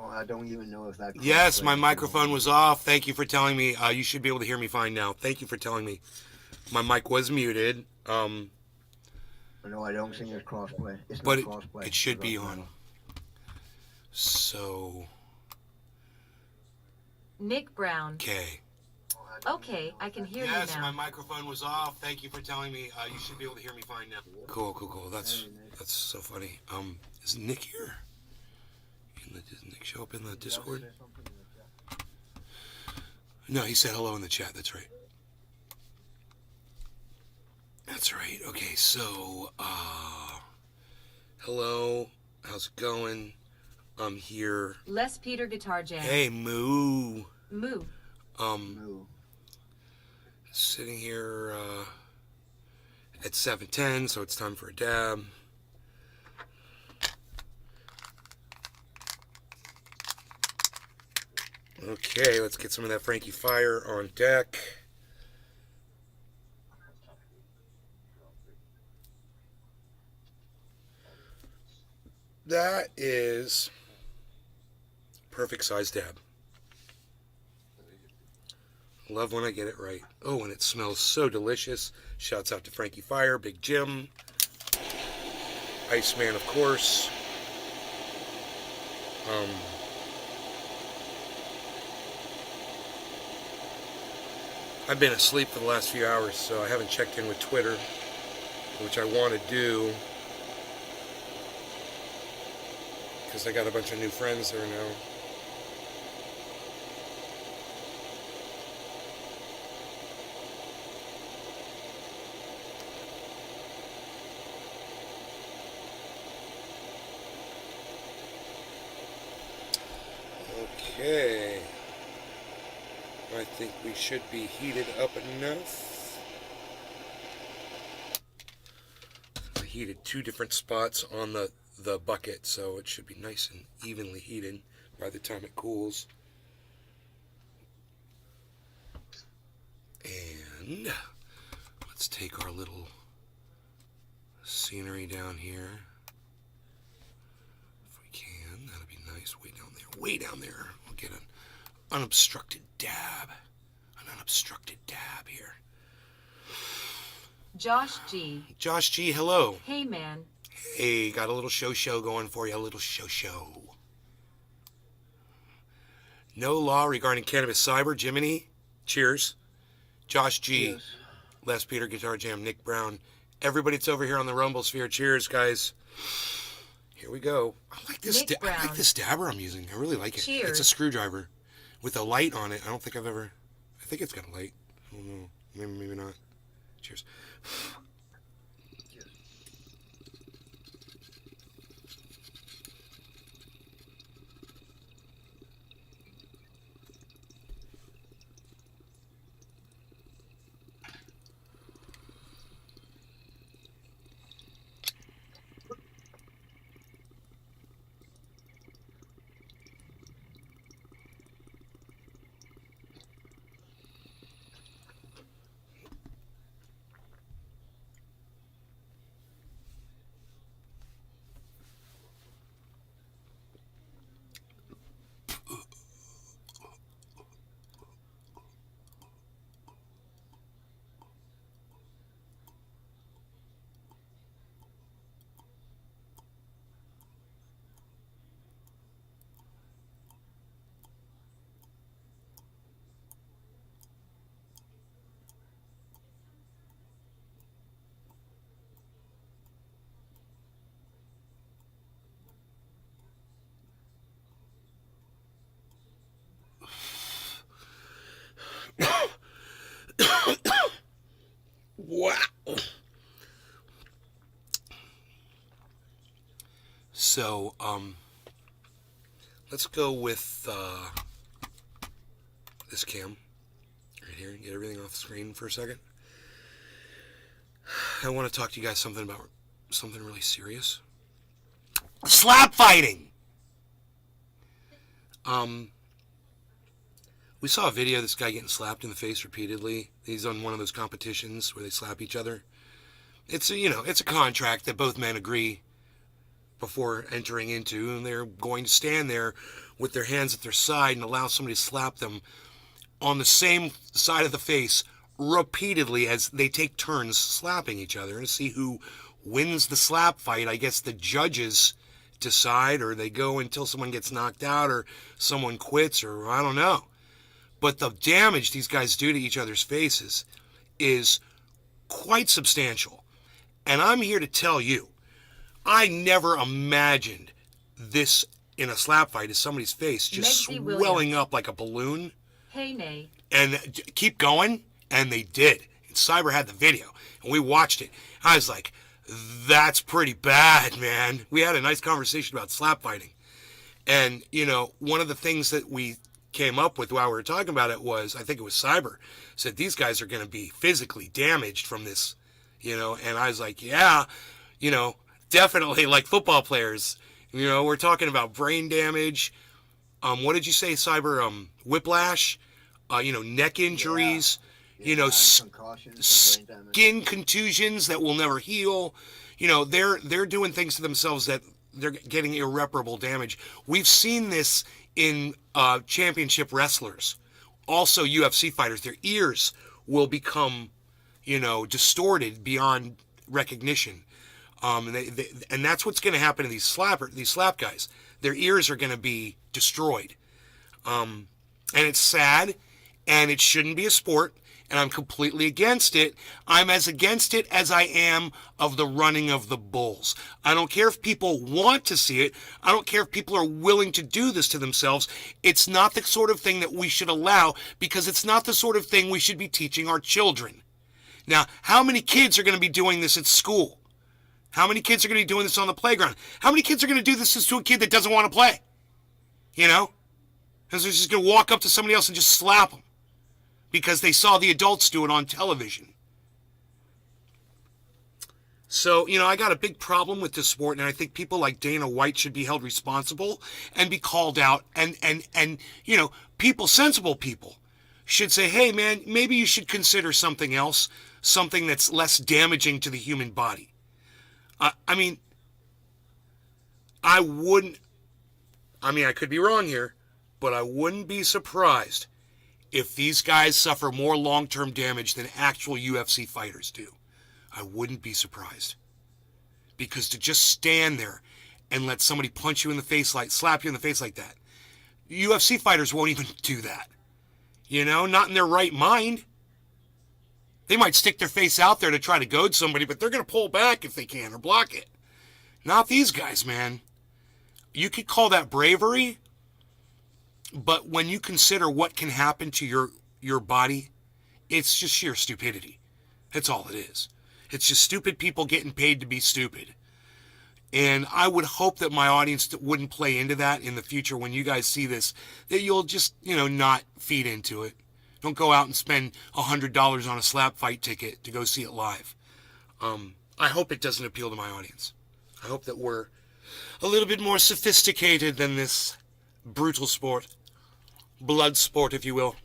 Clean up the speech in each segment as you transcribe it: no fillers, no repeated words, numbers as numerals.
Oh, I don't even know if that Yes, my crossplay is still microphone on. was off. Thank you for telling me. You should be able to hear me fine now. Thank you for telling me. My mic was muted. No, I don't think it's crossplay. It's But not it crossplay should with be us on. now. So, Nick Brown. okay. Okay, I can hear you Yes, my now. microphone was off. Thank you for telling me. You should be able to hear me fine now. Cool, cool, cool. That's so funny. Is Nick here? Does Nick show up in the Discord? No, he said hello in the chat. That's right. That's right. Okay, so hello. How's it going? I'm here. Les Peter Guitar Jam. Hey, Moo. Moo. No. Sitting here at 7:10, so it's time for a dab. Okay, let's get some of that Frankie Fire on deck. That is perfect size dab. Love when I get it right. Oh, and it smells so delicious. Shouts out to Frankie Fire, Big Jim, Iceman, of course. I've been asleep for the last few hours, so I haven't checked in with Twitter, which I want to do, because I got a bunch of new friends there now. Okay. I think we should be heated up enough. I heated 2 different spots on the bucket, so it should be nice and evenly heated by the time it cools. And let's take our little scenery down here. If we can, that'll be nice. Way down there. Way down there. We'll get an unobstructed dab. An unobstructed dab here. Josh G. Josh G, hello. Hey, man. Hey, got a little show going for you. A little show. No law regarding cannabis cyber. Jiminy, cheers. Josh G, Yes. Les Peter Guitar Jam, Nick Brown. Everybody that's over here on the Rumble Sphere. Cheers, guys. Here we go. I like this. Nick I like Brown. this dabber I'm using. I really like it. Cheers. It's a screwdriver with a light on it. I don't think I've ever. I think it's got a light. I don't know. Maybe not. Cheers. Wow. So, let's go with this cam right here. Get everything off the screen for a second. I want to talk to you guys something really serious. Slap fighting. We saw a video of this guy getting slapped in the face repeatedly. He's on one of those competitions where they slap each other. It's a contract that both men agree before entering into, and they're going to stand there with their hands at their side and allow somebody to slap them on the same side of the face repeatedly as they take turns slapping each other and see who wins the slap fight. I guess the judges decide, or they go until someone gets knocked out or someone quits, or I don't know. But the damage these guys do to each other's faces is quite substantial. And I'm here to tell you, I never imagined this in a slap fight, is somebody's face just Megzy swelling Williams. up like a balloon. Hey, Nay. And keep going, and they did. And Cyber had the video, and we watched it. I was like, that's pretty bad, man. We had a nice conversation about slap fighting. And, you know, one of the things that we came up with while we were talking about it was, I think it was Cyber, said these guys are going to be physically damaged from this, you know. And I was like, yeah, you know, definitely like football players. You know, we're talking about brain damage. What did you say, Cyber? Whiplash, you know, neck injuries, you know, concussions, and brain damage. skin contusions that will never heal. You know, they're doing things to themselves that they're getting irreparable damage. We've seen this in championship wrestlers, also UFC fighters. Their ears will become, you know, distorted beyond recognition. And that's what's going to happen to these slap guys. Their ears are going to be destroyed. And it's sad, and it shouldn't be a sport, and I'm completely against it. I'm as against it as I am of the running of the bulls. I don't care if people want to see it. I don't care if people are willing to do this to themselves. It's not the sort of thing that we should allow, because it's not the sort of thing we should be teaching our children. Now, how many kids are going to be doing this at school? How many kids are going to be doing this on the playground? How many kids are going to do this to a kid that doesn't want to play? You know? Because they're just going to walk up to somebody else and just slap them because they saw the adults do it on television. So, you know, I got a big problem with this sport, and I think people like Dana White should be held responsible and be called out. And you know, people, sensible people, should say, hey, man, maybe you should consider something else, something that's less damaging to the human body. I mean, I could be wrong here, but I wouldn't be surprised if these guys suffer more long-term damage than actual UFC fighters do. I wouldn't be surprised. Because to just stand there and let somebody punch you in the face, like slap you in the face like that, UFC fighters won't even do that. You know, not in their right mind. They might stick their face out there to try to goad somebody, but they're going to pull back if they can or block it. Not these guys, man. You could call that bravery, but when you consider what can happen to your body, it's just sheer stupidity. That's all it is. It's just stupid people getting paid to be stupid. And I would hope that my audience wouldn't play into that in the future when you guys see this, that you'll just, you know, not feed into it. Don't go out and spend $100 on a slap fight ticket to go see it live. I hope it doesn't appeal to my audience. I hope that we're a little bit more sophisticated than this brutal sport. Blood sport, if you will.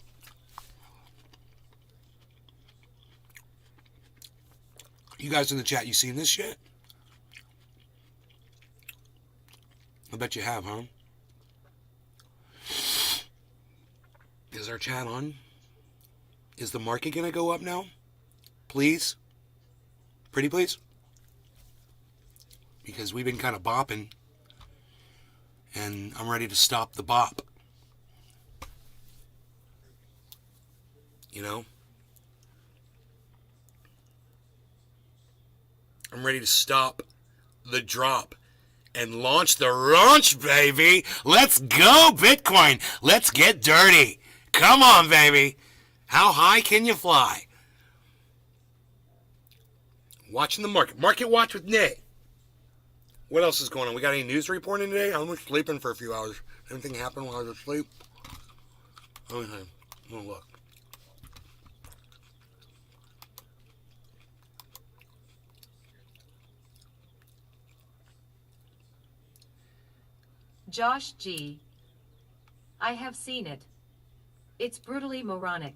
You guys in the chat, you seen this yet? I bet you have, huh? Is our chat on? Is the market going to go up now? Please? Pretty please? Because we've been kind of bopping. And I'm ready to stop the bop. You know? I'm ready to stop the drop and launch the launch, baby. Let's go, Bitcoin. Let's get dirty. Come on, baby. How high can you fly? Watching the market. Market watch with Nay. What else is going on? We got any news reporting today? I was sleeping for a few hours. Anything happened while I was asleep? Okay. I'm gonna look. Josh G. I have seen it. It's brutally moronic.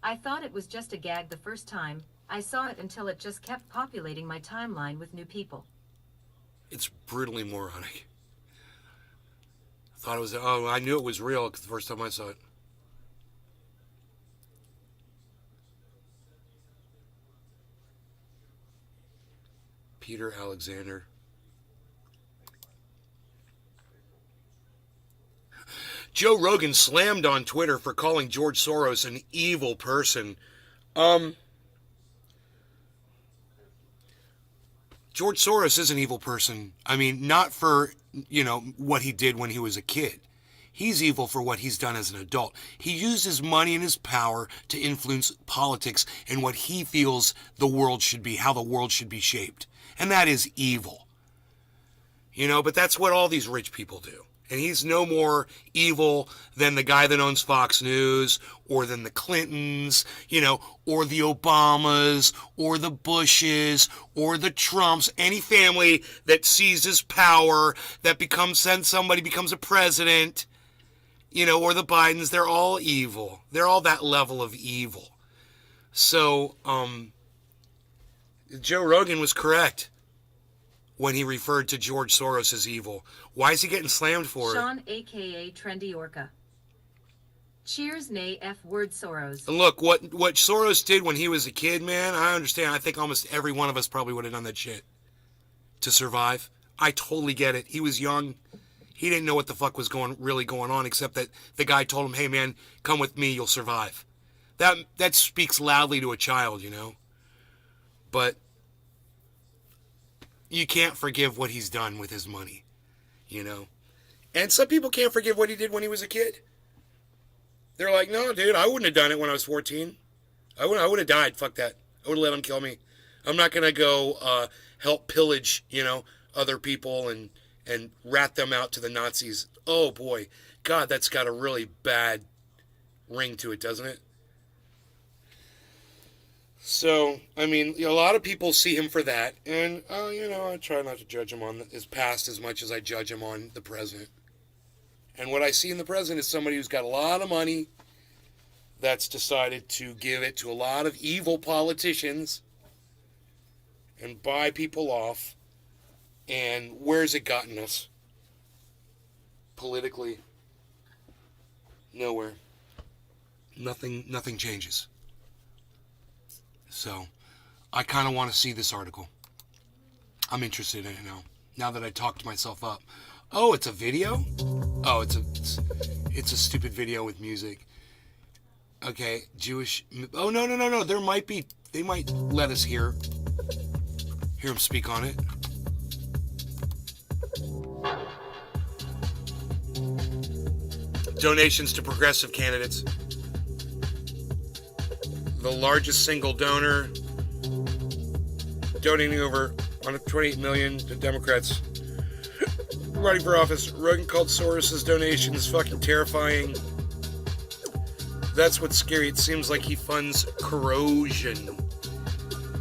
I thought it was just a gag the first time I saw it until it just kept populating my timeline with new people. It's brutally moronic. I thought it was, oh, I knew it was real the first time I saw it. Peter Alexander. Joe Rogan slammed on Twitter for calling George Soros an evil person. George Soros is an evil person. I mean, not for, what he did when he was a kid. He's evil for what he's done as an adult. He used his money and his power to influence politics and what he feels the world should be, how the world should be shaped. And that is evil. But that's what all these rich people do. And he's no more evil than the guy that owns Fox News, or than the Clintons, or the Obamas, or the Bushes, or the Trumps. Any family that seizes power, that then somebody becomes a president, or the Bidens, they're all evil. They're all that level of evil. So, Joe Rogan was correct when he referred to George Soros as evil. Why is he getting slammed for it? Sean, a.k.a. Trendy Orca. Cheers, nay, F word Soros. And look, what Soros did when he was a kid, man, I understand. I think almost every one of us probably would have done that shit to survive. I totally get it. He was young. He didn't know what the fuck was really going on, except that the guy told him, hey, man, come with me, you'll survive. That speaks loudly to a child, But you can't forgive what he's done with his money, And some people can't forgive what he did when he was a kid. They're like, no, dude, I wouldn't have done it when I was 14. I would have died. Fuck that. I would have let him kill me. I'm not going to go help pillage, other people and rat them out to the Nazis. Oh, boy. God, that's got a really bad ring to it, doesn't it? So, I mean, a lot of people see him for that, and, I try not to judge him on his past as much as I judge him on the present. And what I see in the present is somebody who's got a lot of money that's decided to give it to a lot of evil politicians and buy people off. And where's it gotten us? Politically, nowhere. Nothing changes. So, I kind of want to see this article. I'm interested in it now that I talked myself up. Oh, it's a video? Oh, it's a stupid video with music. Okay, Jewish... Oh, no. They might let us hear him speak on it. Donations to progressive candidates. The largest single donor, donating over $128 million to Democrats running for office. Rogan called Soros' donations fucking terrifying. That's what's scary. It seems like he funds corrosion.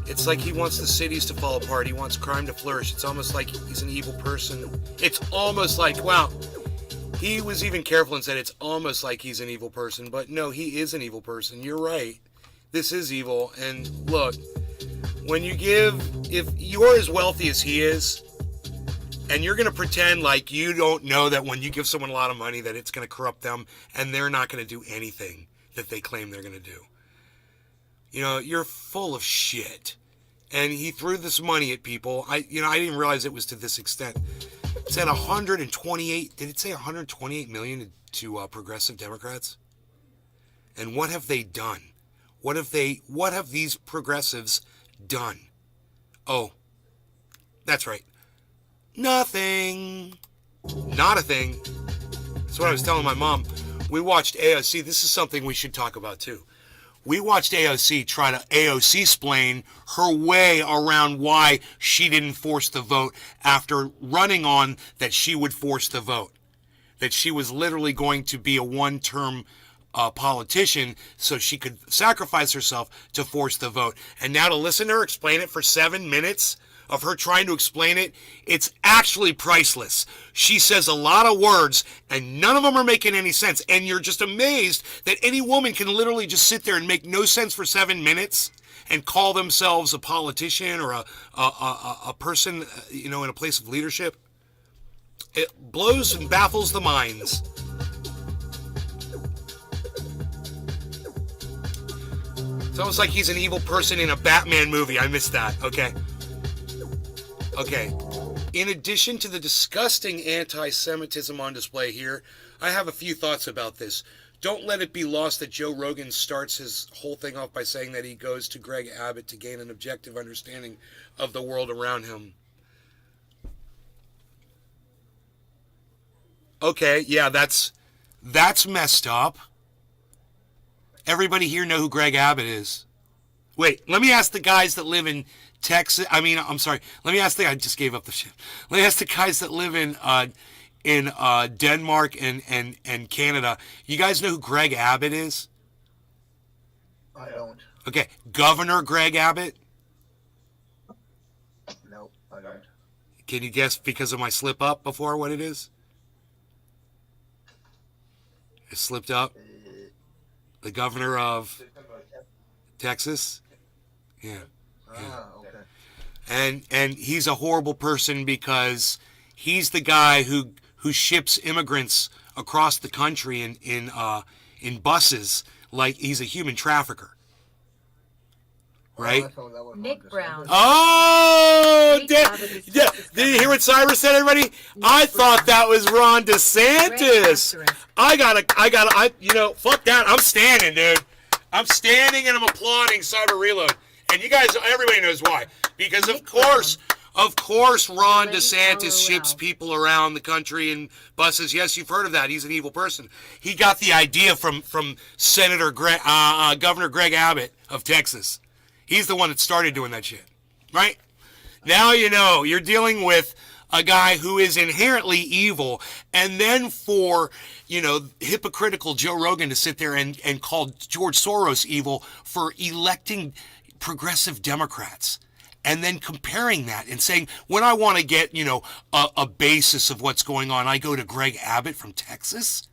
It's like he wants the cities to fall apart. He wants crime to flourish. It's almost like he's an evil person. It's almost like, wow. He was even careful and said it's almost like he's an evil person. But no, he is an evil person. You're right. This is evil. And look, when you give, if you're as wealthy as he is, and you're going to pretend like you don't know that when you give someone a lot of money that it's going to corrupt them and they're not going to do anything that they claim they're going to do. You're full of shit. And he threw this money at people. I didn't realize it was to this extent. It said 128, did it say 128 million to progressive Democrats? And what have they done? What have these progressives done? Oh, that's right. Nothing. Not a thing. That's what I was telling my mom. We watched AOC. This is something we should talk about too. We watched AOC try to AOC-splain her way around why she didn't force the vote after running on that she would force the vote. That she was literally going to be a one-term politician so she could sacrifice herself to force the vote. And now to listen to her explain it for 7 minutes of her trying to explain it, it's actually priceless. She says a lot of words, and none of them are making any sense. And you're just amazed that any woman can literally just sit there and make no sense for 7 minutes and call themselves a politician or a person, in a place of leadership. It blows and baffles the minds. It's almost like he's an evil person in a Batman movie. I missed that. Okay. In addition to the disgusting anti-Semitism on display here, I have a few thoughts about this. Don't let it be lost that Joe Rogan starts his whole thing off by saying that he goes to Greg Abbott to gain an objective understanding of the world around him. Okay, yeah, that's messed up. Everybody here know who Greg Abbott is. Wait, let me ask the guys that live in Texas. Let me ask I just gave up the shit. Let me ask the guys that live in Denmark and Canada. You guys know who Greg Abbott is? I don't. Okay, Governor Greg Abbott? Nope, I don't. Can you guess because of my slip up before what it is? It slipped up? The governor of Texas? Yeah. Okay. And he's a horrible person because he's the guy who ships immigrants across the country in buses like he's a human trafficker. Right? Nick Brown. Oh! Did you hear what Cyrus said, everybody? I thought that was Ron DeSantis. Fuck that. I'm standing, dude. I'm standing and I'm applauding Cyber Reload. And you guys, everybody knows why. Because of course Ron DeSantis ships people around the country in buses. Yes, you've heard of that. He's an evil person. He got the idea from Governor Greg Abbott of Texas. He's the one that started doing that shit, right? Now you know you're dealing with a guy who is inherently evil, and then for, hypocritical Joe Rogan to sit there and call George Soros evil for electing progressive Democrats, and then comparing that and saying, when I want to get, a basis of what's going on, I go to Greg Abbott from Texas.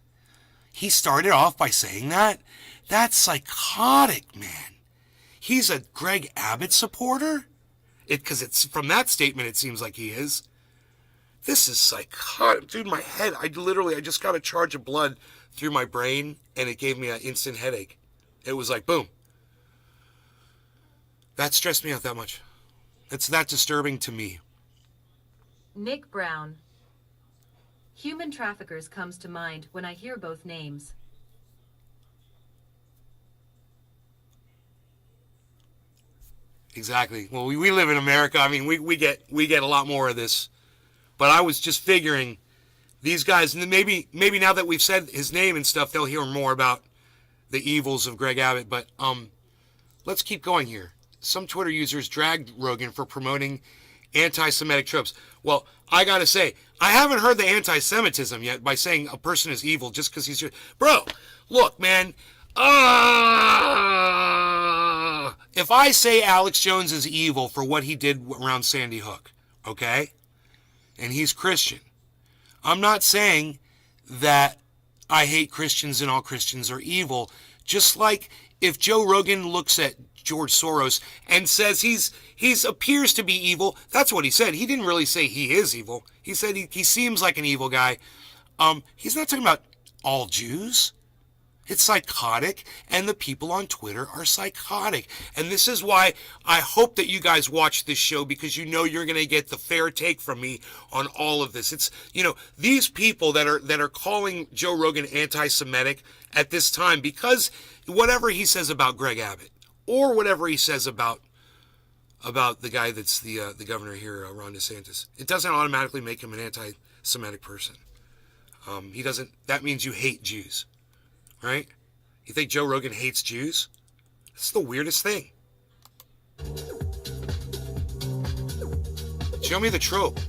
He started off by saying that. That's psychotic, man. He's a Greg Abbott supporter? Because it's from that statement, it seems like he is. This is psychotic. Dude, my head, I just got a charge of blood through my brain, and it gave me an instant headache. It was like, boom. That stressed me out that much. It's that disturbing to me. Nick Brown. Human traffickers comes to mind when I hear both names. Exactly. Well, we live in America. I mean, we get a lot more of this. But I was just figuring these guys, and then maybe now that we've said his name and stuff, they'll hear more about the evils of Greg Abbott. But let's keep going here. Some Twitter users dragged Rogan for promoting anti-Semitic tropes. Well, I got to say, I haven't heard the anti-Semitism yet by saying a person is evil just because he's... Bro, look, man. If I say Alex Jones is evil for what he did around Sandy Hook, okay, and he's Christian, I'm not saying that I hate Christians and all Christians are evil. Just like if Joe Rogan looks at George Soros and says he's appears to be evil, that's what he said. He didn't really say he is evil. He said he seems like an evil guy. He's not talking about all Jews. It's psychotic, and the people on Twitter are psychotic. And this is why I hope that you guys watch this show, because you know you're going to get the fair take from me on all of this. It's, these people that are calling Joe Rogan anti-Semitic at this time, because whatever he says about Greg Abbott, or whatever he says about the guy that's the governor here, Ron DeSantis, it doesn't automatically make him an anti-Semitic person. He doesn't. That means you hate Jews. Right? You think Joe Rogan hates Jews? That's the weirdest thing. Show me the trope.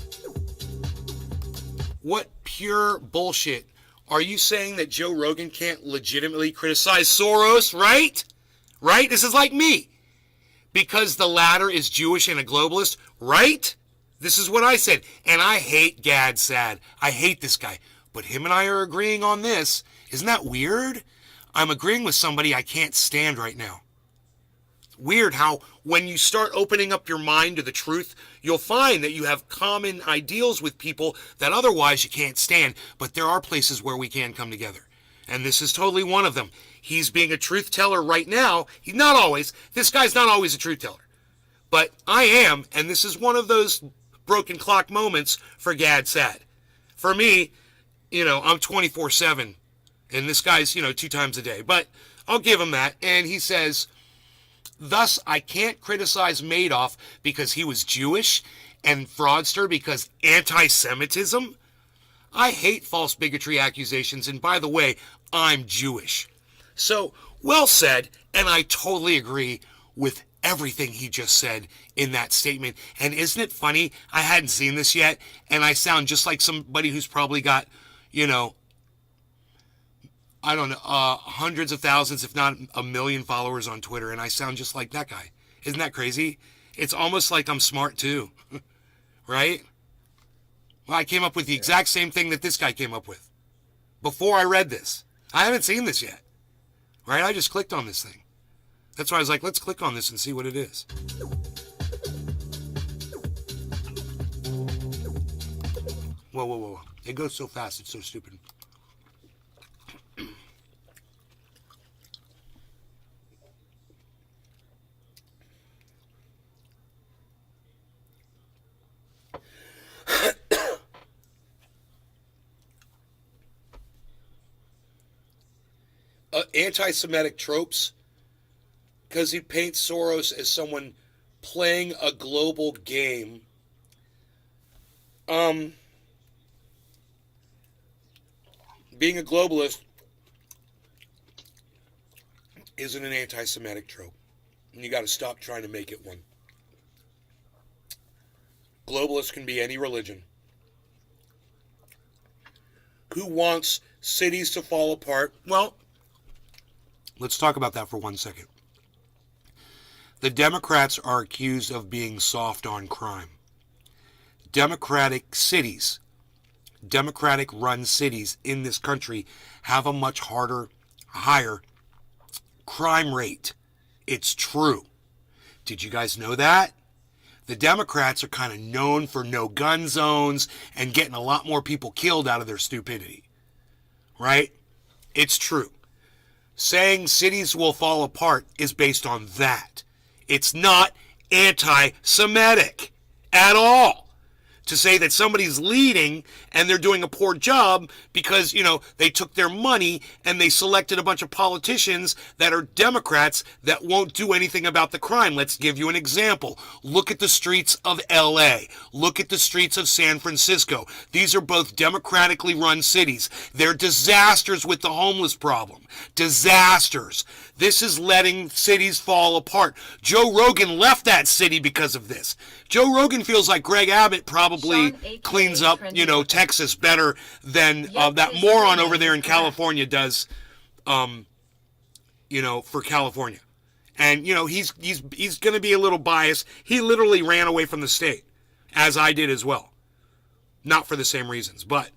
What pure bullshit. Are you saying that Joe Rogan can't legitimately criticize Soros, right? Right? This is like me. Because the latter is Jewish and a globalist, right? This is what I said. And I hate Gad Saad. I hate this guy. But him and I are agreeing on this. Isn't that weird? I'm agreeing with somebody I can't stand right now. Weird how when you start opening up your mind to the truth, you'll find that you have common ideals with people that otherwise you can't stand. But there are places where we can come together. And this is totally one of them. He's being a truth teller right now. He's not always. This guy's not always a truth teller. But I am, and this is one of those broken clock moments for Gad Saad. For me, I'm 24/7, and this guy's, 2 times a day. But I'll give him that. And he says, thus, I can't criticize Madoff because he was Jewish and fraudster because anti-Semitism. I hate false bigotry accusations, and by the way, I'm Jewish. So, well said, and I totally agree with everything he just said in that statement. And isn't it funny? I hadn't seen this yet, and I sound just like somebody who's probably got, I don't know, hundreds of thousands, if not a million followers on Twitter, and I sound just like that guy. Isn't that crazy? It's almost like I'm smart too, right? Well, I came up with the exact same thing that this guy came up with before I read this. I haven't seen this yet, right? I just clicked on this thing. That's why I was like, let's click on this and see what it is. Whoa, whoa, whoa. It goes so fast, it's so stupid. Anti-Semitic tropes, because he paints Soros as someone playing a global game. Being a globalist isn't an anti-Semitic trope, and you got to stop trying to make it one. Globalists can be any religion. Who wants cities to fall apart? Well, let's talk about that for 1 second. The Democrats are accused of being soft on crime. Democratic cities, Democratic-run cities in this country have a much higher crime rate. It's true. Did you guys know that? The Democrats are kind of known for no-gun zones and getting a lot more people killed out of their stupidity. Right? It's true. Saying cities will fall apart is based on that. It's not anti-Semitic at all. To say that somebody's leading and they're doing a poor job because, they took their money and they selected a bunch of politicians that are Democrats that won't do anything about the crime. Let's give you an example. Look at the streets of LA. Look at the streets of San Francisco. These are both democratically run cities. They're disasters with the homeless problem. Disasters. This is letting cities fall apart. Joe Rogan left that city because of this. Joe Rogan feels like Greg Abbott probably cleans up, Texas better than that moron over there in California does, for California. And, he's going to be a little biased. He literally ran away from the state, as I did as well. Not for the same reasons, but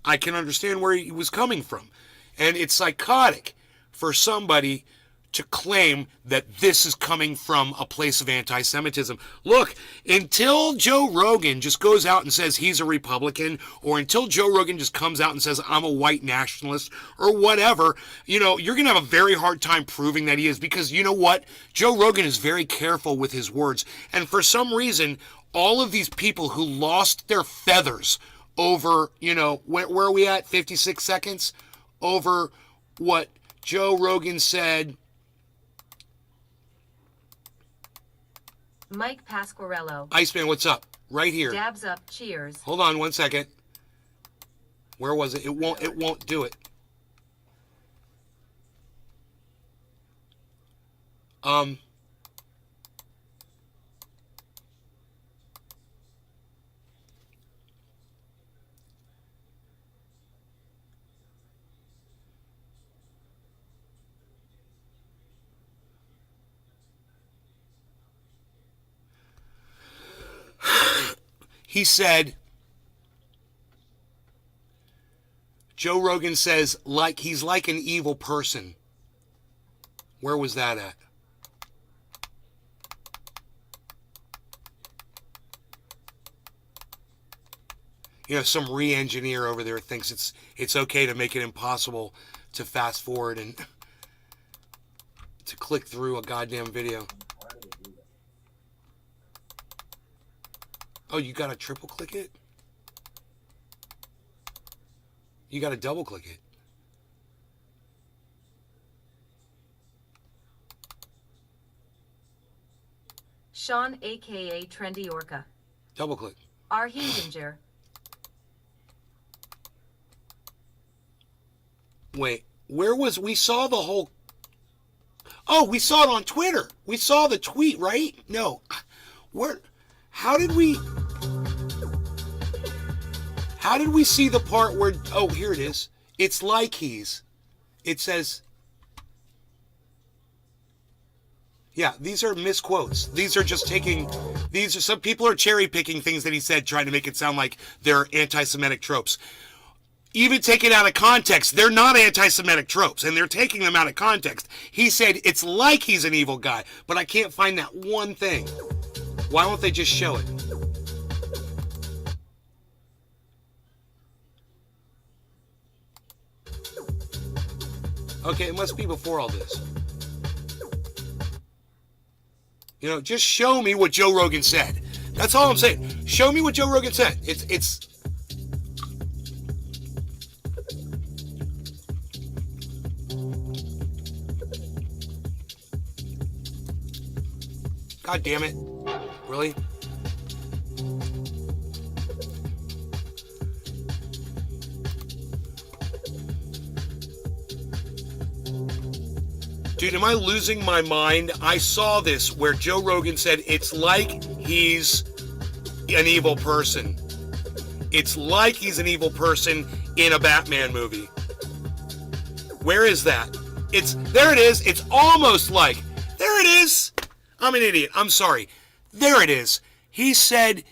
I can understand where he was coming from. And it's psychotic for somebody to claim that this is coming from a place of anti-Semitism. Look, until Joe Rogan just goes out and says he's a Republican, or until Joe Rogan just comes out and says I'm a white nationalist, or whatever, you're going to have a very hard time proving that he is, because you know what? Joe Rogan is very careful with his words. And for some reason, all of these people who lost their feathers over, where are we at? 56 seconds? Over what Joe Rogan said. Mike Pasquarello. Iceman, what's up? Right here. Dabs up. Cheers. Hold on 1 second. Where was it? It won't do it. He said, Joe Rogan says, like he's like an evil person. Where was that at? You know, some re-engineer over there thinks it's okay to make it impossible to fast forward and to click through a goddamn video. Oh, you gotta triple click it? You gotta double click it. Sean, aka Trendy Orca. Double click. R. Hindinger. Wait, where was, we saw the whole, oh, we saw it on Twitter. We saw the tweet, right? No. Where, how did we see the part where, oh, here it is. It's like it says, yeah, these are misquotes. These are just some people are cherry picking things that he said, trying to make it sound like they're anti-Semitic tropes. Even taken out of context, they're not anti-Semitic tropes, and they're taking them out of context. He said it's like he's an evil guy, but I can't find that one thing. Why don't they just show it? Okay, it must be before all this. You know, just show me what Joe Rogan said. That's all I'm saying. Show me what Joe Rogan said. It's God damn it. Really? Dude, am I losing my mind? I saw this where Joe Rogan said it's like he's an evil person. It's like he's an evil person in a Batman movie. Where is that? There it is. It's almost like. There it is. I'm an idiot. I'm sorry. There it is. He said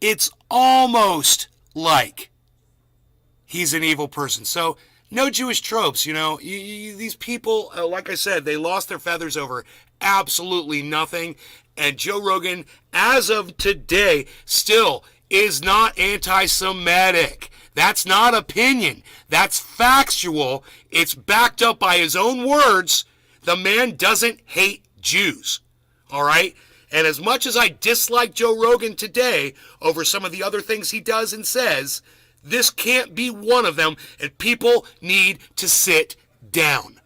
it's almost like he's an evil person. So, no Jewish tropes, you know. These people, like I said, they lost their feathers over absolutely nothing. And Joe Rogan, as of today, still is not anti-Semitic. That's not opinion. That's factual. It's backed up by his own words. The man doesn't hate Jews. All right? And as much as I dislike Joe Rogan today over some of the other things he does and says, this can't be one of them, and people need to sit down.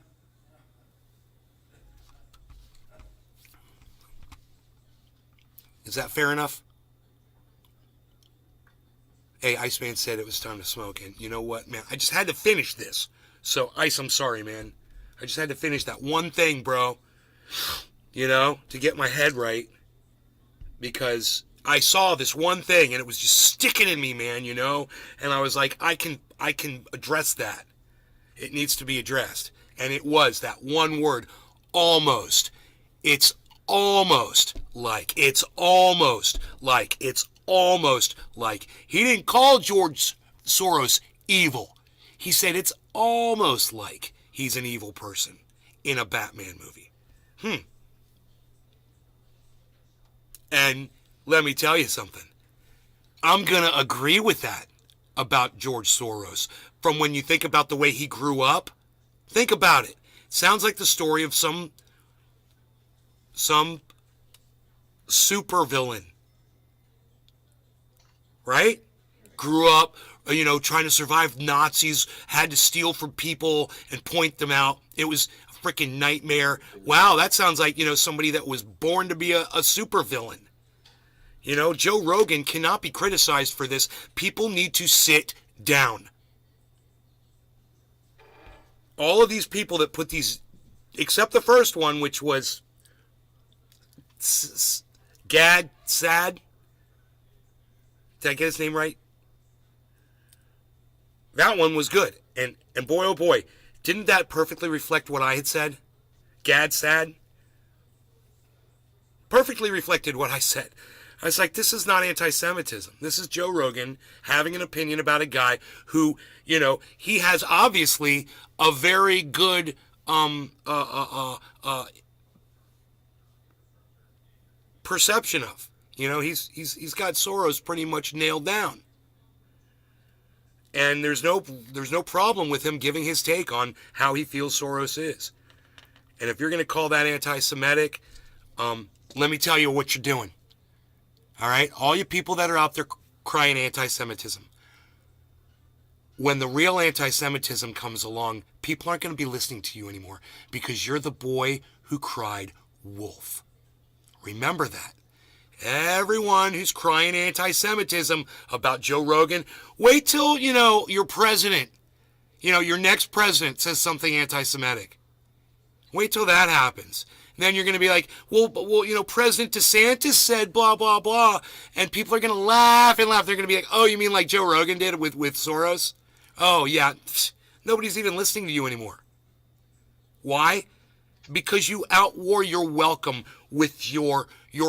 Is that fair enough? Hey, Iceman said it was time to smoke, and you know what, man? I just had to finish this. So, Ice, I'm sorry, man. I just had to finish that one thing, bro. You know, to get my head right, because I saw this one thing and it was just sticking in me, man, you know, and I was like, I can address that. It needs to be addressed. And it was that one word, almost. It's almost like. It's almost like. It's almost like. He didn't call George Soros evil. He said it's almost like he's an evil person in a Batman movie. And let me tell you something. I'm going to agree with that about George Soros. From when you think about the way he grew up, think about it. Sounds like the story of some supervillain. Right? Grew up, you know, trying to survive Nazis, had to steal from people and point them out. It was a freaking nightmare. Wow, that sounds like, you know, somebody that was born to be a supervillain. You know, Joe Rogan cannot be criticized for this. People need to sit down. All of these people that put these, except the first one, which was Gad Sad. Did I get his name right? That one was good. And boy, oh boy, didn't that perfectly reflect what I had said? Gad Sad? Perfectly reflected what I said. I was like, this is not anti-Semitism. This is Joe Rogan having an opinion about a guy who, he has obviously a very good perception of. He's got Soros pretty much nailed down. And there's no problem with him giving his take on how he feels Soros is. And if you're going to call that anti-Semitic, let me tell you what you're doing. All right? All you people that are out there crying anti-Semitism. When the real anti-Semitism comes along, people aren't going to be listening to you anymore because you're the boy who cried wolf. Remember that. Everyone who's crying anti-Semitism about Joe Rogan, wait till, your president, your next president says something anti-Semitic. Wait till that happens. Then you're going to be like, well, President DeSantis said blah, blah, blah. And people are going to laugh and laugh. They're going to be like, oh, you mean like Joe Rogan did with Soros? Oh, yeah. Nobody's even listening to you anymore. Why? Because you outwore your welcome with your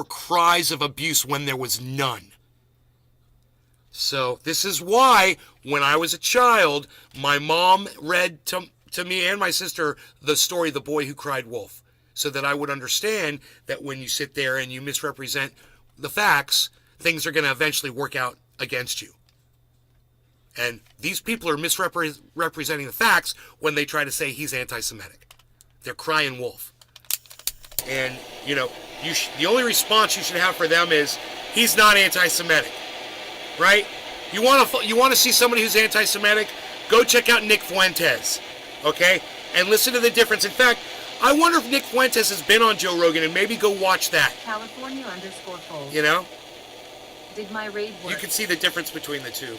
cries of abuse when there was none. So this is why when I was a child, my mom read to me and my sister the story The Boy Who Cried Wolf, so that I would understand that when you sit there and you misrepresent the facts, things are going to eventually work out against you. And these people are misrepresenting the facts when they try to say he's anti-Semitic. They're crying wolf. And, the only response you should have for them is, he's not anti-Semitic. Right? You want to see somebody who's anti-Semitic? Go check out Nick Fuentes. Okay? And listen to the difference. In fact, I wonder if Nick Fuentes has been on Joe Rogan, and maybe go watch that. California_fold. Did my raid work? You can see the difference between the two.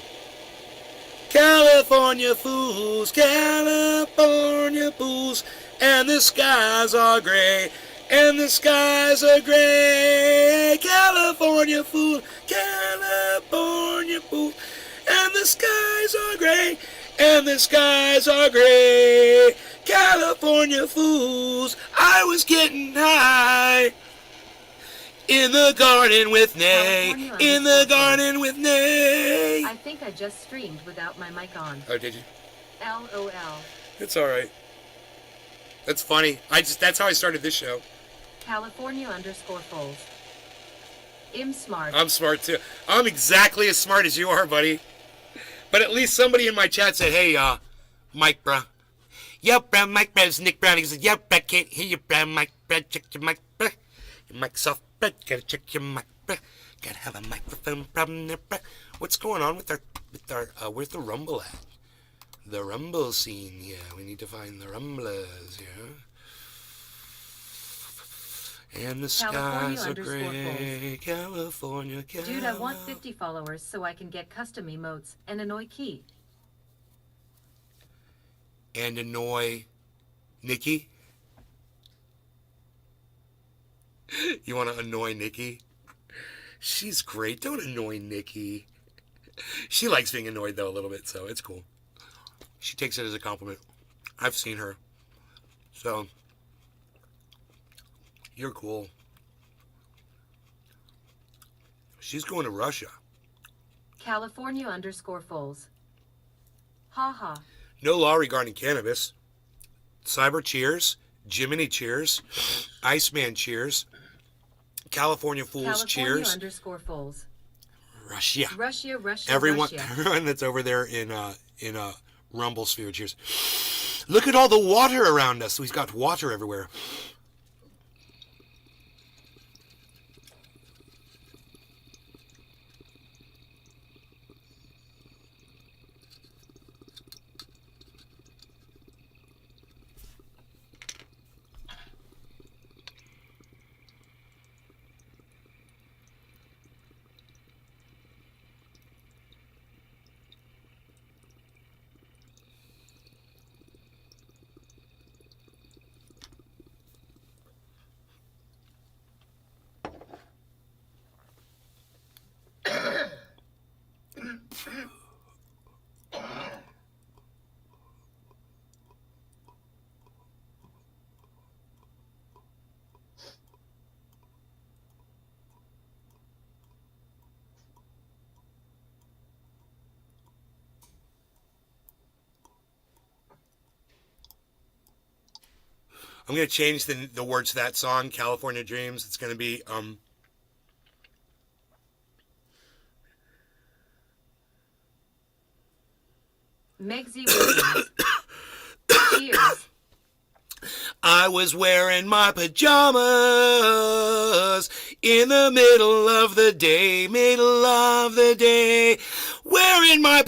California fools, California fools, and the skies are gray, and the skies are gray. California fools, California fools, and the skies are gray, and the skies are gray. California fools, I was getting high. In the garden with Nay. In the garden with Nay. I think I just streamed without my mic on. Oh, did you? LOL. It's alright. That's funny. That's how I started this show. California_fold. I'm smart. I'm smart too. I'm exactly as smart as you are, buddy. But at least somebody in my chat said, hey, Mike, bruh. Yo, bruh, Mike, bruh, it's Nick Brown. He said, yo, bruh, can't hear you, bruh, Mike, bruh, check your mic, bruh. Your mic's off, bruh, gotta check your mic, bruh. Gotta have a microphone problem there, bruh. What's going on with our, where's the Rumble at? The Rumble scene, yeah. We need to find the Rumblers, yeah. And the skies are gray, California. Dude, I want 50 followers so I can get custom emotes and annoy Key. And annoy Nikki? You want to annoy Nikki? She's great. Don't annoy Nikki. She likes being annoyed, though, a little bit, so it's cool. She takes it as a compliment. I've seen her. So, you're cool. She's going to Russia. California_foals. Ha ha. No law regarding cannabis. Cyber cheers. Jiminy cheers. Iceman cheers. California Fools cheers. California_foals. Russia. Russia. Everyone that's over there in Rumble Sphere cheers. Look at all the water around us. We've got water everywhere. I'm going to change the words to that song, California Dreams. It's going to be, Megsy Williams. Cheers. I was wearing my pajamas in the middle of the day, wearing my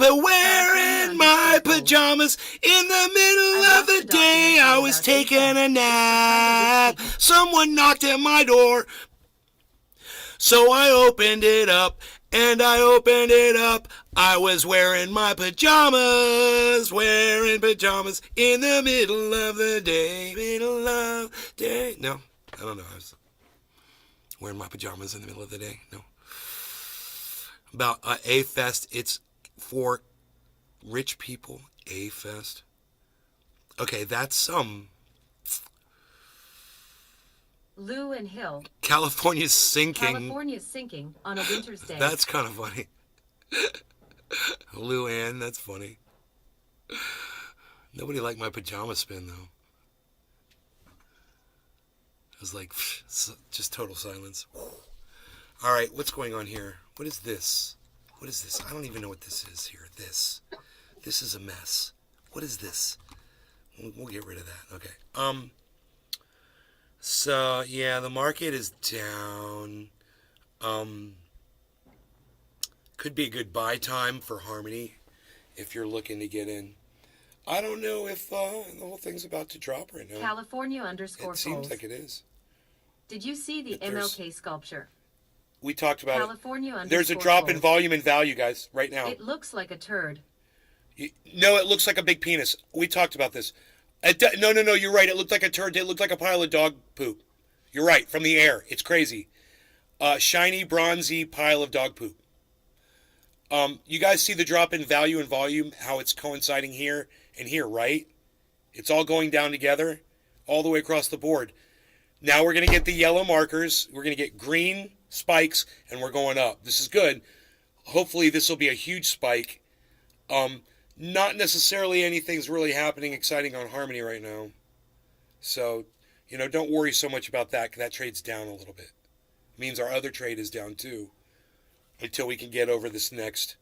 pajamas in the middle of the day. I was taking a nap. Someone knocked at my door. So I opened it up, and I opened it up. I was wearing my pajamas, in the middle of the day, No, I don't know. I was wearing my pajamas in the middle of the day. No. About A-Fest, it's for rich people. A-Fest. Okay, that's Lou and Hill. California's sinking. California's sinking on a winter's day. That's kind of funny. Lou Ann, that's funny. Nobody liked my pajama spin, though. It was like, just total silence. All right, what's going on here? What is this? What is this? I don't even know what this is here. This is a mess. What is this? We'll get rid of that. Okay. So, yeah, the market is down. Could be a good buy time for Harmony if you're looking to get in. I don't know if the whole thing's about to drop right now. California _ It seems polls. like it is. Did you see the MLK sculpture? We talked about California it. There's a _ drop in polls. volume and value, guys, right now. It looks like a turd. No, it looks like a big penis. We talked about this. No, you're right. It looked like a turd. It looked like a pile of dog poop. You're right, from the air. It's crazy. Shiny, bronzy pile of dog poop. You guys see the drop in value and volume, how it's coinciding here and here, right? It's all going down together, all the way across the board. Now we're going to get the yellow markers. We're going to get green spikes, and we're going up. This is good. Hopefully this will be a huge spike. Not necessarily anything's really happening exciting on Harmony right now. So, don't worry so much about that, because that trade's down a little bit. It means our other trade is down too, until we can get over this next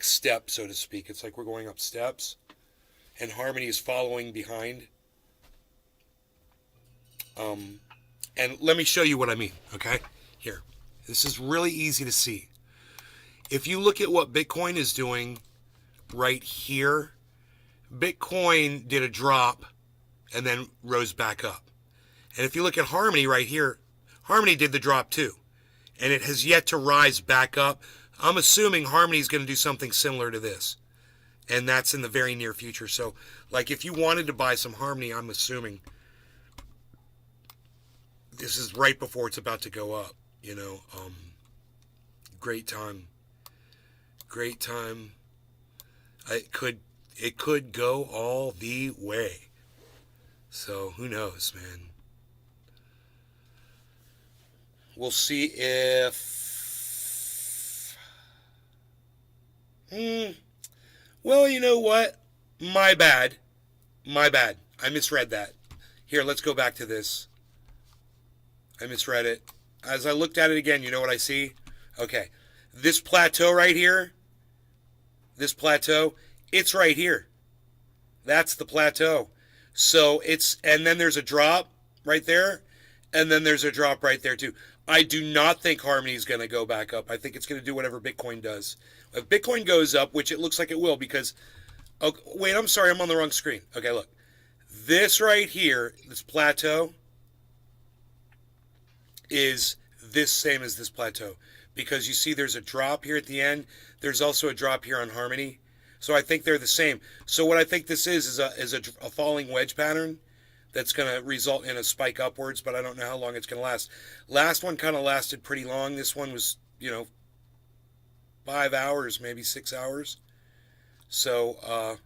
step, so to speak. It's like we're going up steps, and Harmony is following behind. And let me show you what I mean, okay? Here. This is really easy to see. If you look at what Bitcoin is doing right here, Bitcoin did a drop and then rose back up. And if you look at Harmony right here, Harmony did the drop too. And it has yet to rise back up. I'm assuming Harmony is going to do something similar to this. And that's in the very near future. So, like, if you wanted to buy some Harmony, I'm assuming this is right before it's about to go up. Great time. Great time. It could go all the way. So, who knows, man. We'll see if... Well, you know what? My bad. I misread that. Here, let's go back to this. I misread it. As I looked at it again, you know what I see? Okay. This plateau right here, it's right here. That's the plateau. So and then there's a drop right there, and then there's a drop right there too. I do not think Harmony is going to go back up. I think it's going to do whatever Bitcoin does. If Bitcoin goes up, which it looks like it will, because... Oh, wait, I'm sorry, I'm on the wrong screen. Okay, look. This right here, this plateau, is this same as this plateau. Because you see there's a drop here at the end. There's also a drop here on Harmony. So I think they're the same. So what I think this is a falling wedge pattern that's going to result in a spike upwards, but I don't know how long it's going to last. Last one kind of lasted pretty long. This one was, 5 hours, maybe 6 hours. So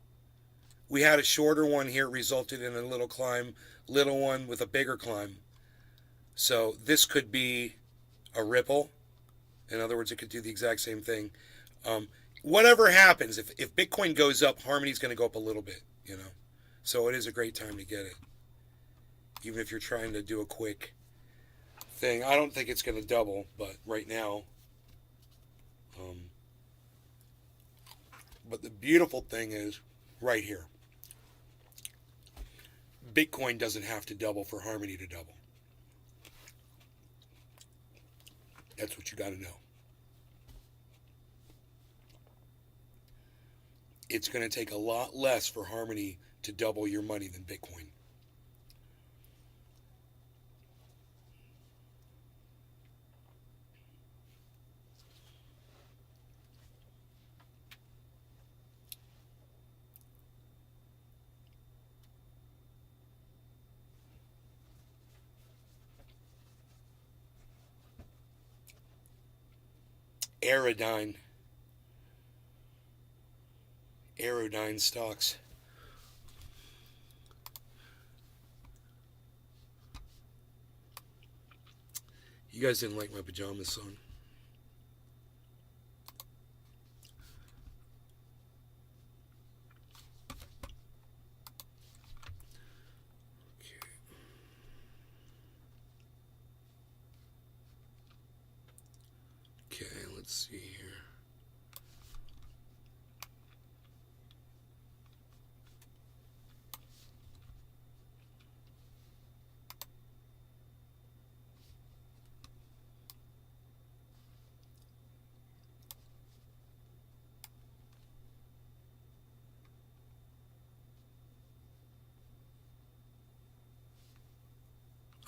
we had a shorter one here. It resulted in a little climb, little one with a bigger climb. So this could be a ripple. In other words, it could do the exact same thing. Whatever happens, if Bitcoin goes up, Harmony's going to go up a little bit, So it is a great time to get it. Even if you're trying to do a quick thing. I don't think it's going to double, but right now. But the beautiful thing is right here. Bitcoin doesn't have to double for Harmony to double. That's what you got to know. It's going to take a lot less for Harmony to double your money than Bitcoin. Aerodyne stocks. You guys didn't like my pajamas song. Okay, let's see here.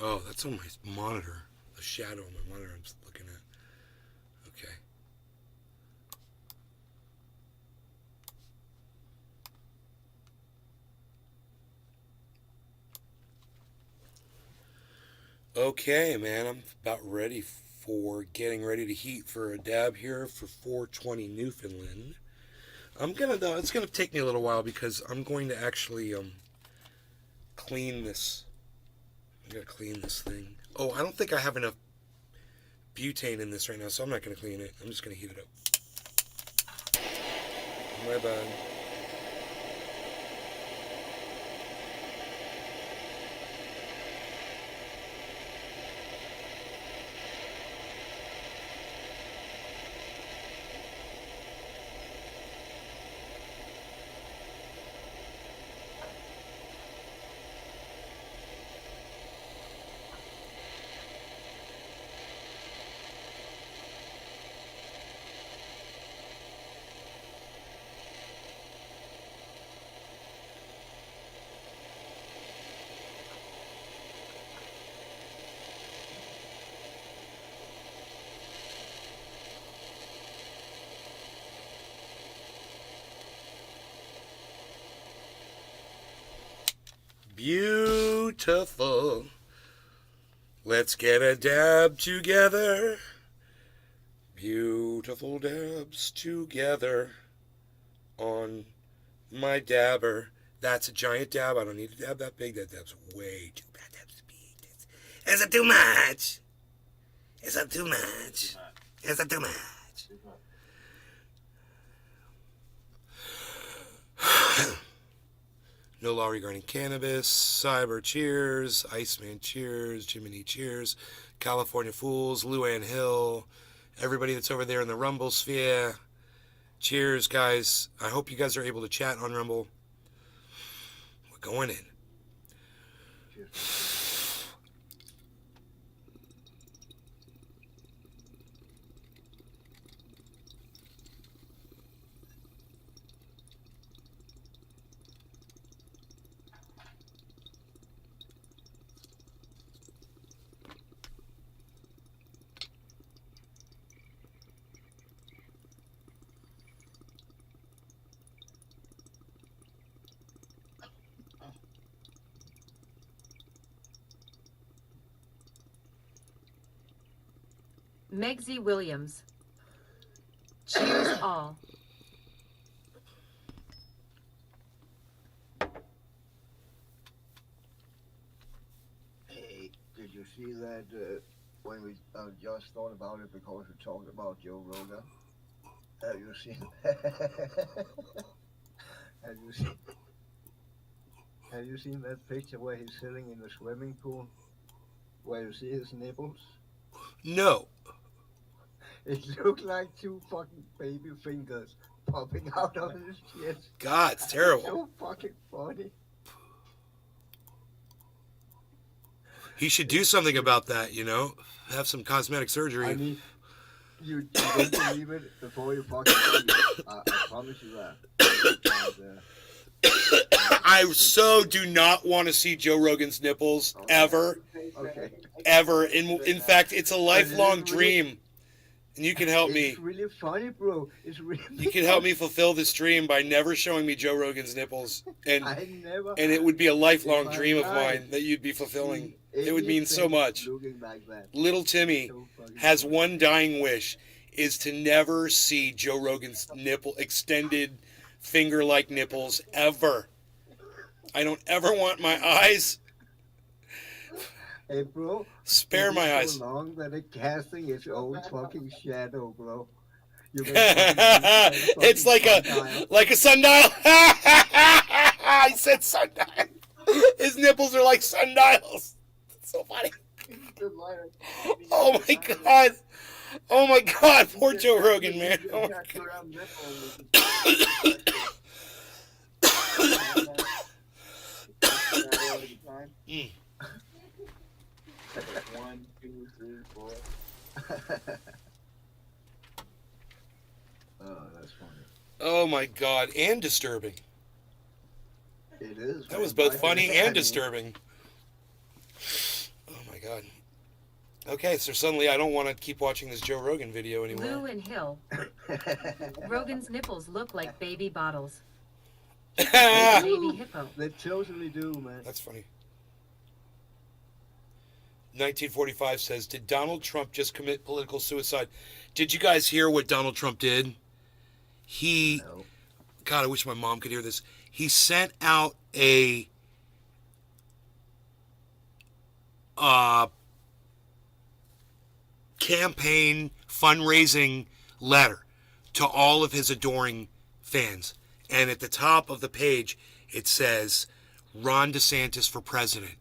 Oh, that's on my monitor. The shadow on my monitor I'm looking at. Okay. Okay, man, I'm about ready for getting ready to heat for a dab here for 420 Newfoundland. It's gonna take me a little while because I'm going to actually clean this. I'm gonna clean this thing. Oh, I don't think I have enough butane in this right now, so I'm not gonna clean it. I'm just gonna heat it up. My bad. Beautiful. Let's get a dab together. Beautiful dabs together on my dabber. That's a giant dab. I don't need a dab that big. That dab's way too bad. That's big. Is it too much? Is it too much? Is it too much? No law regarding cannabis, Cyber cheers, Iceman cheers, Jiminy cheers, California Fools, Luann Hill, everybody that's over there in the Rumble sphere. Cheers, guys. I hope you guys are able to chat on Rumble. We're going in. Cheers. Megsy Williams. Cheers all. Hey, did you see that when we just thought about it because we talked about Joe Rogan? Have you seen? Have you seen? Have you seen that picture where he's sitting in the swimming pool, where you see his nipples? No. It looked like two fucking baby fingers popping out of his chest. God, it's terrible. So fucking funny. He should do something about that, you know? Have some cosmetic I surgery. mean, you don't believe it before you fucking see it. I promise you that. And, I so do not want to see Joe Rogan's nipples ever, okay. ever. In fact, it's a lifelong dream. And you can help me. It's really funny, bro. It's really. You can help me fulfill this dream by never showing me Joe Rogan's nipples, and I never. it would be a lifelong in my dream of life mine that you'd be fulfilling. seen It would mean so anything much. looking like that. Little Timmy So fucking has funny. one dying wish, is to never see Joe Rogan's nipple, extended finger-like nipples, ever. I don't ever want my eyes. Hey, bro. Spare it my is eyes. so long that it's casting its own fucking shadow, bro. You can fucking use that It's fucking like a sundial. I said sundial. His nipples are like sundials. It's so funny. sundial. Oh my god. Oh my god. Poor Joe Rogan, man. Oh my Mm. 1, 2, 3, 4. Oh, that's funny. Oh my god. And disturbing. It is. That was man. both funny and disturbing. Oh my god. Okay, so suddenly I don't want to keep watching this Joe Rogan video Lou anymore. and Hill. Rogan's nipples look like baby bottles. That's Baby hippo. They totally do, man. funny. 1945 says, did Donald Trump just commit political suicide? Did you guys hear what Donald Trump did? He, No. God, I wish my mom could hear this. He sent out a campaign fundraising letter to all of his adoring fans. And at the top of the page, it says, Ron DeSantis for president.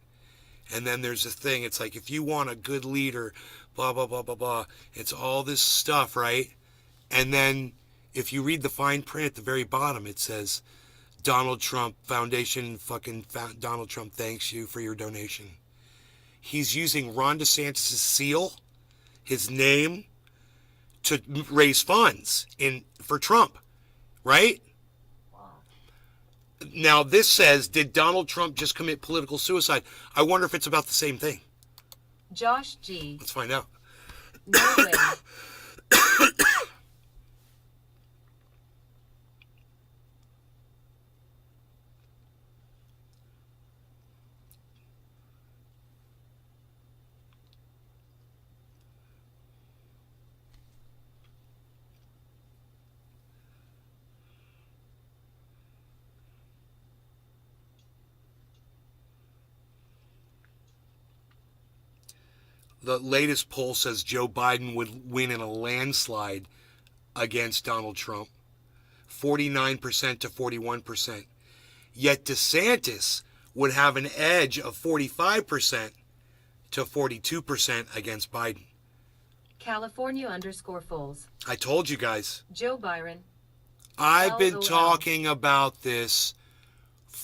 And then there's a thing, it's like, if you want a good leader, blah, blah, blah, blah, blah. It's all this stuff, right? And then if you read the fine print at the very bottom, it says, Donald Trump Foundation, Donald Trump thanks you for your donation. He's using Ron DeSantis' seal, his name, to raise funds for Trump, right? Now, this says, did Donald Trump just commit political suicide? I wonder if it's about the same thing. Josh G. Let's find out. No way. The latest poll says Joe Biden would win in a landslide against Donald Trump, 49% to 41%. Yet DeSantis would have an edge of 45% to 42% against Biden. California_Foles. I told you guys. Joe Byron. I've been LOL. talking about this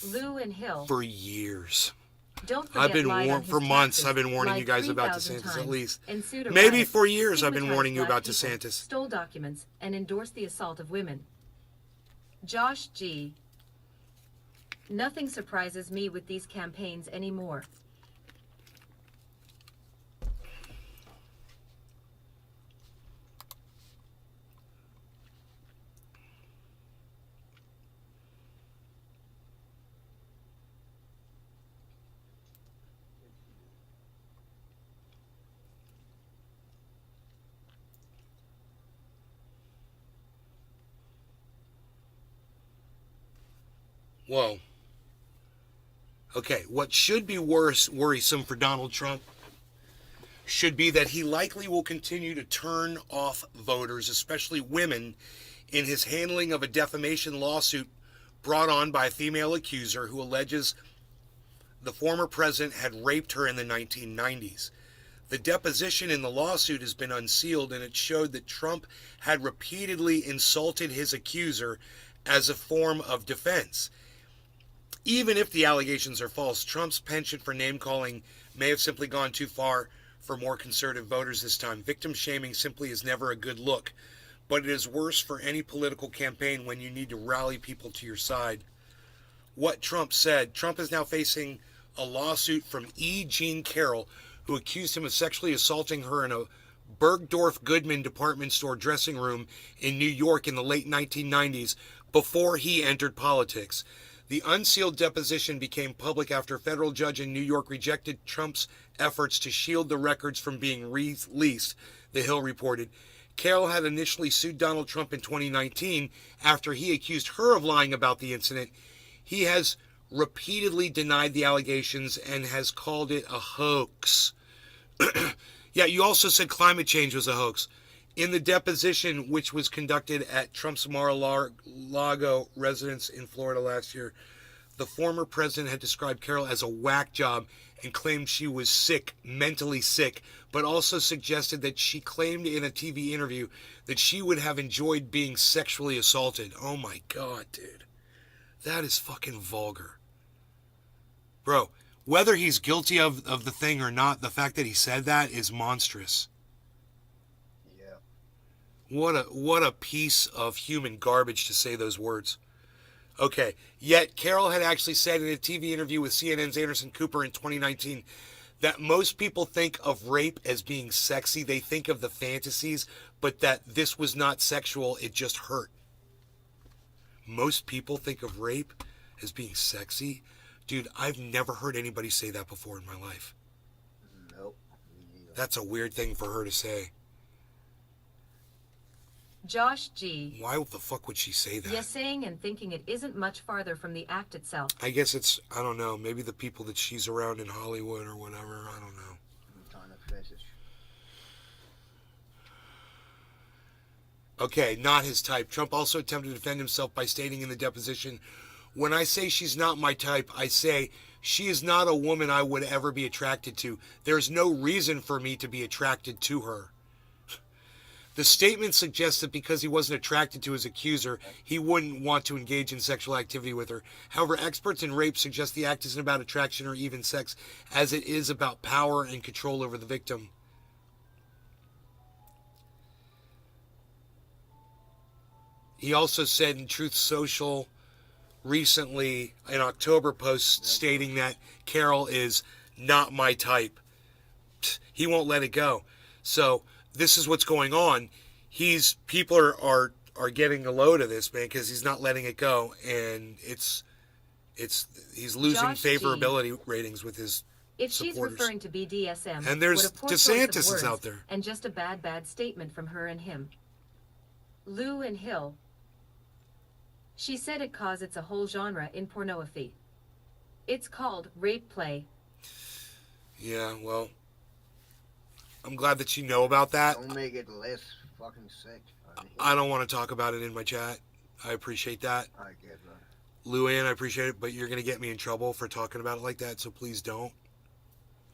Lou and Hill. for years. Don't forget I've been lied on warned his for months. taxes, I've been warning lied you guys about 3,000 DeSantis at times, least. ensued a Maybe riot, 4 years I've been stigmatized warning you black about people, DeSantis. Stole documents and endorsed the assault of women. Josh G. Nothing surprises me with these campaigns anymore. Whoa. Okay, what should be worrisome for Donald Trump should be that he likely will continue to turn off voters, especially women, in his handling of a defamation lawsuit brought on by a female accuser who alleges the former president had raped her in the 1990s. The deposition in the lawsuit has been unsealed, and it showed that Trump had repeatedly insulted his accuser as a form of defense. Even if the allegations are false, Trump's penchant for name-calling may have simply gone too far for more conservative voters this time. Victim shaming simply is never a good look, but it is worse for any political campaign when you need to rally people to your side. What Trump said: Trump is now facing a lawsuit from E. Jean Carroll, who accused him of sexually assaulting her in a Bergdorf Goodman department store dressing room in New York in the late 1990s before he entered politics. The unsealed deposition became public after a federal judge in New York rejected Trump's efforts to shield the records from being released, The Hill reported. Carroll had initially sued Donald Trump in 2019 after he accused her of lying about the incident. He has repeatedly denied the allegations and has called it a hoax. Yeah, you also said climate change was a hoax. In the deposition, which was conducted at Trump's Mar-a-Lago residence in Florida last year, the former president had described Carroll as a whack job and claimed she was sick, mentally sick, but also suggested that she claimed in a TV interview that she would have enjoyed being sexually assaulted. Oh my God, dude. That is fucking vulgar. Bro, whether he's guilty of the thing or not, the fact that he said that is monstrous. What a piece of human garbage to say those words. Okay, yet Carroll had actually said in a TV interview with CNN's Anderson Cooper in 2019 that most people think of rape as being sexy. They think of the fantasies, but that this was not sexual, it just hurt. Most people think of rape as being sexy? Dude, I've never heard anybody say that before in my life. Nope. Me neither. That's a weird thing for her to say. Josh G. Why the fuck would she say that? Yes, saying and thinking it isn't much farther from the act itself. I guess it's, I don't know, maybe the people that she's around in Hollywood or whatever, I don't know. Kind of fetish. Okay, not his type. Trump also attempted to defend himself by stating in the deposition, when I say she's not my type, I say she is not a woman I would ever be attracted to. There's no reason for me to be attracted to her. The statement suggests that because he wasn't attracted to his accuser, he wouldn't want to engage in sexual activity with her. However, experts in rape suggest the act isn't about attraction or even sex, as it is about power and control over the victim. He also said in Truth Social recently, an October post, stating that Carroll is not my type. He won't let it go. So this is what's going on. People are getting a load of this, man, because he's not letting it go, and he's losing Josh favorability ratings with his If she's supporters. referring to BDSM, And there's what a poor choice of DeSantis is words, out there. and just a bad statement from her and him. Lou and Hill. She said it cause it's a whole genre in pornography. It's called rape play. Yeah, well, I'm glad that you know about that. Don't make it less fucking sick. I don't want to talk about it in my chat. I appreciate that. I get that. Luann, I appreciate it, but you're going to get me in trouble for talking about it like that, so please don't.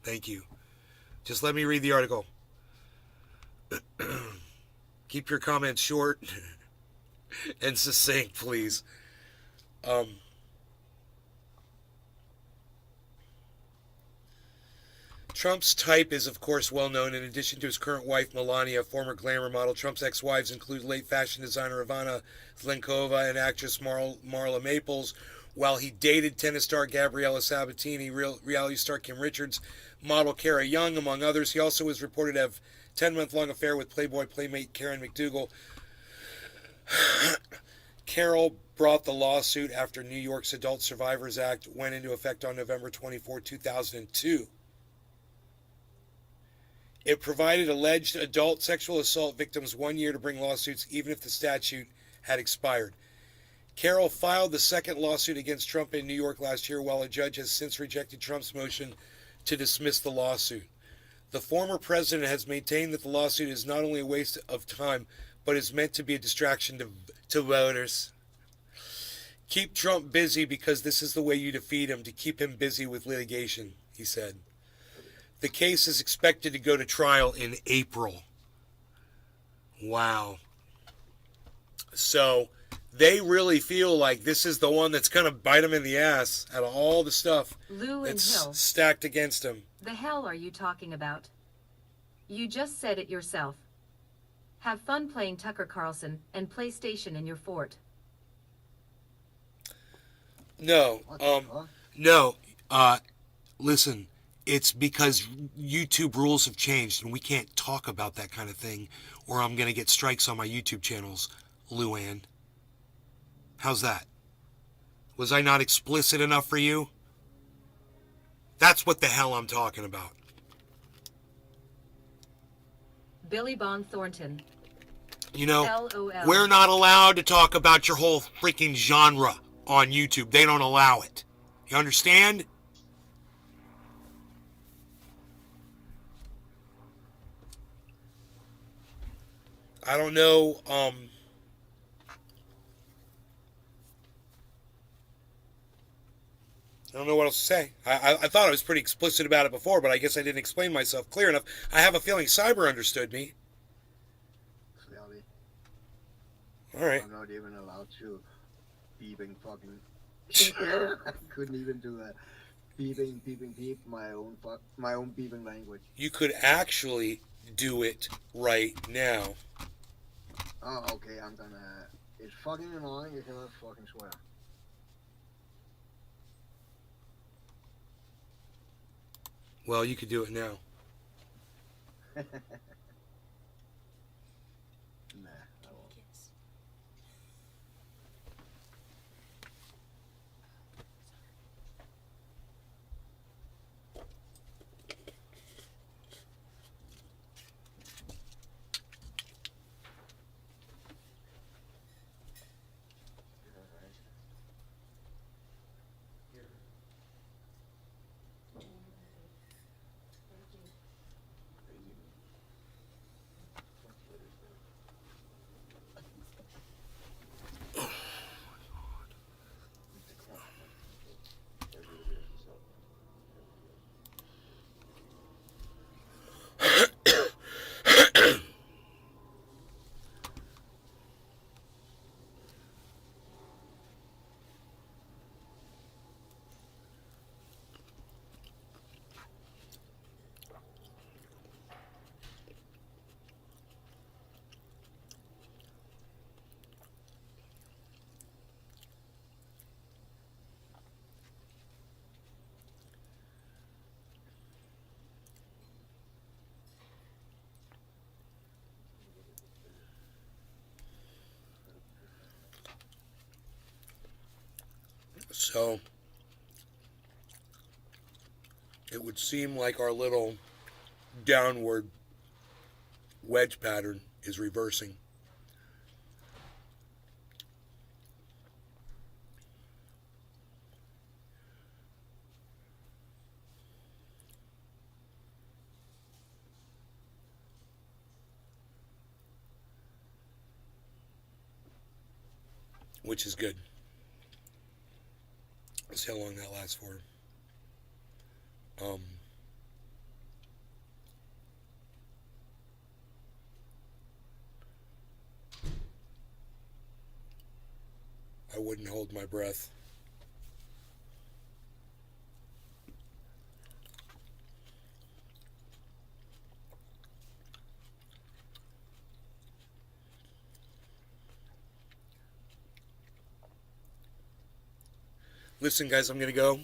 Thank you. Just let me read the article. Keep your comments short and succinct, please. Trump's type is, of course, well known. In addition to his current wife, Melania, former glamour model, Trump's ex-wives include late fashion designer Ivana Zlenkova and actress Marla Maples, while he dated tennis star Gabriella Sabatini, reality star Kim Richards, model Kara Young, among others. He also was reported to have a 10-month-long affair with Playboy playmate Karen McDougal. Carroll brought the lawsuit after New York's Adult Survivors Act went into effect on November 24, 2002. It provided alleged adult sexual assault victims 1 year to bring lawsuits even if the statute had expired. Carroll filed the second lawsuit against Trump in New York last year, while a judge has since rejected Trump's motion to dismiss the lawsuit. The former president has maintained that the lawsuit is not only a waste of time, but is meant to be a distraction to voters. Keep Trump busy because this is the way you defeat him, to keep him busy with litigation, he said. The case is expected to go to trial in April. Wow. So they really feel like this is the one that's going to bite them in the ass out of all the stuff Lou and that's Hill. stacked against him. The hell are you talking about? You just said it yourself. Have fun playing Tucker Carlson and PlayStation in your fort. No, What the fuck? no, listen, it's because YouTube rules have changed and we can't talk about that kind of thing or I'm going to get strikes on my YouTube channels, Luann. How's that? Was I not explicit enough for you? That's what the hell I'm talking about. Billy Bong Thornton. You know, LOL. we're not allowed to talk about your whole freaking genre on YouTube. They don't allow it. You understand? I don't know, I don't know what else to say. I thought I was pretty explicit about it before, but I guess I didn't explain myself clear enough. I have a feeling Cyber understood me. Clearly, All right. I'm not even allowed to beeping fucking. I couldn't even do that. Beeping, beep. My own beeping language. You could actually do it right now. Oh, okay. I'm gonna. It's fucking annoying. You cannot fucking swear. Well, you could do it now. Nah, I won't. So, it would seem like our little downward wedge pattern is reversing. Which is good. Let's see how long that lasts for. I wouldn't hold my breath. Listen, guys, I'm going to go.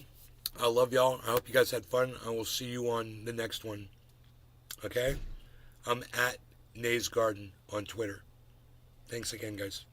I love y'all. I hope you guys had fun. I will see you on the next one. Okay? I'm at Nays Garden on Twitter. Thanks again, guys.